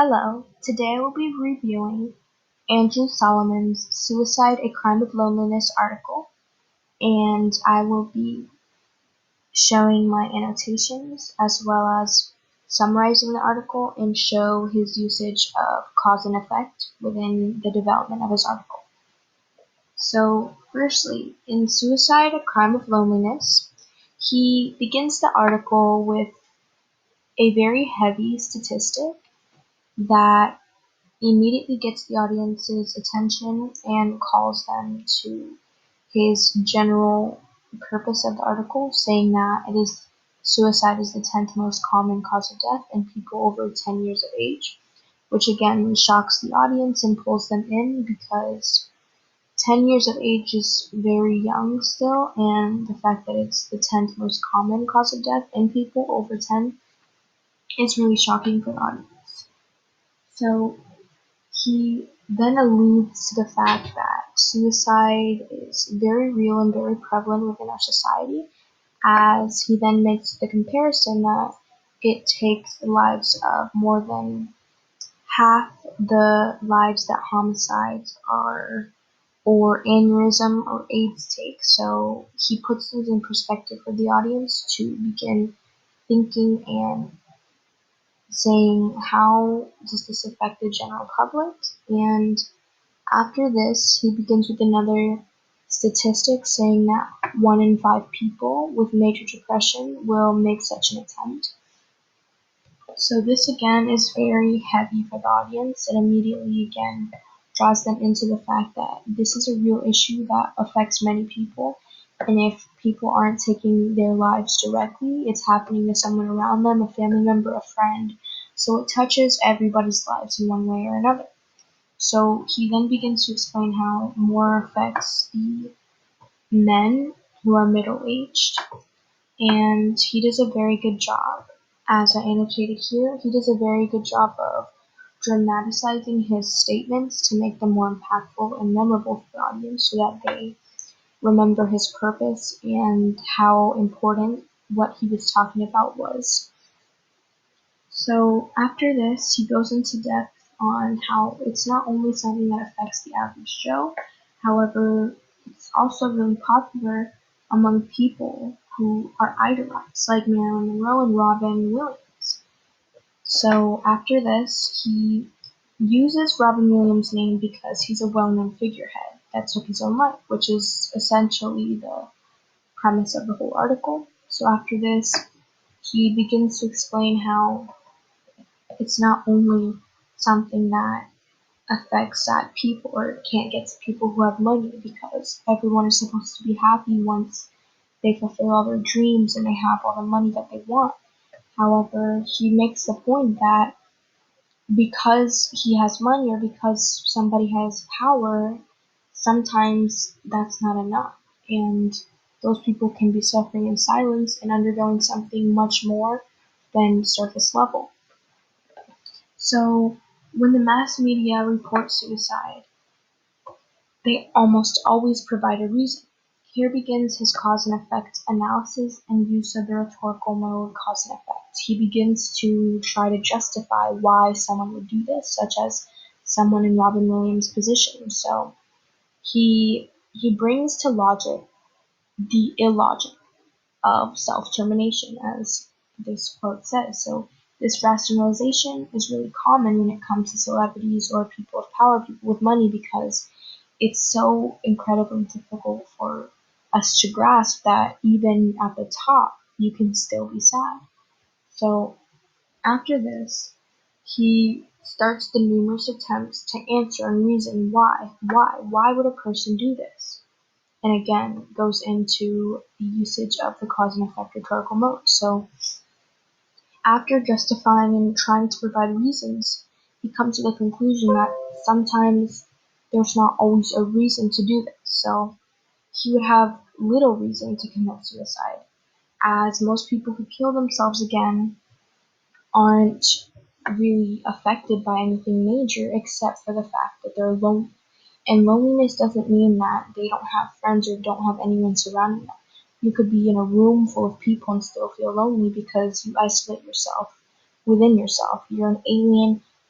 Hello, today I will be reviewing Andrew Solomon's Suicide: A Crime of Loneliness article, and I will be showing my annotations as well as summarizing the article and show his usage of cause and effect within the development of his article. So, firstly, in Suicide: A Crime of Loneliness, he begins the article with a very heavy statistic that immediately gets the audience's attention and calls them to his general purpose of the article, saying that suicide is the 10th most common cause of death in people over 10 years of age, which again shocks the audience and pulls them in because 10 years of age is very young still, and the fact that it's the 10th most common cause of death in people over 10 is really shocking for the audience. So he then alludes to the fact that suicide is very real and very prevalent within our society, as he then makes the comparison that it takes the lives of more than half the lives that homicides are or aneurysm or AIDS take. So he puts things in perspective for the audience to begin thinking and saying how does this affect the general public. And after this, he begins with another statistic saying that 1 in 5 people with major depression will make such an attempt. So this again is very heavy for the audience. It immediately again draws them into the fact that this is a real issue that affects many people. And if people aren't taking their lives directly, it's happening to someone around them, a family member, a friend. So it touches everybody's lives in one way or another. So he then begins to explain how it more affects the men who are middle-aged, and he does a very good job, as I annotated here, he does a very good job of dramatizing his statements to make them more impactful and memorable for the audience so that they remember his purpose and how important what he was talking about was. So after this, he goes into depth on how it's not only something that affects the average Joe, however, it's also really popular among people who are idolized, like Marilyn Monroe and Robin Williams. So after this, he uses Robin Williams' name because he's a well-known figurehead that took his own life, which is essentially the premise of the whole article. So after this, he begins to explain how it's not only something that affects sad people or can't get to people who have money, because everyone is supposed to be happy once they fulfill all their dreams and they have all the money that they want. However, he makes the point that because he has money or because somebody has power, sometimes that's not enough. And those people can be suffering in silence and undergoing something much more than surface level. So, when the mass media report suicide, they almost always provide a reason. Here begins his cause and effect analysis and use of the rhetorical mode cause and effect. He begins to try to justify why someone would do this, such as someone in Robin Williams' position. So he brings to logic the illogic of self-termination, as this quote says. So this rationalization is really common when it comes to celebrities or people of power, people with money, because it's so incredibly difficult for us to grasp that even at the top, you can still be sad. So after this, he starts the numerous attempts to answer and reason why would a person do this? And again, goes into the usage of the cause and effect rhetorical mode. So after justifying and trying to provide reasons, he comes to the conclusion that sometimes there's not always a reason to do this. So he would have little reason to commit suicide, as most people who kill themselves again aren't really affected by anything major except for the fact that they're lonely. And loneliness doesn't mean that they don't have friends or don't have anyone surrounding them. You could be in a room full of people and still feel lonely because you isolate yourself within yourself. You're an alien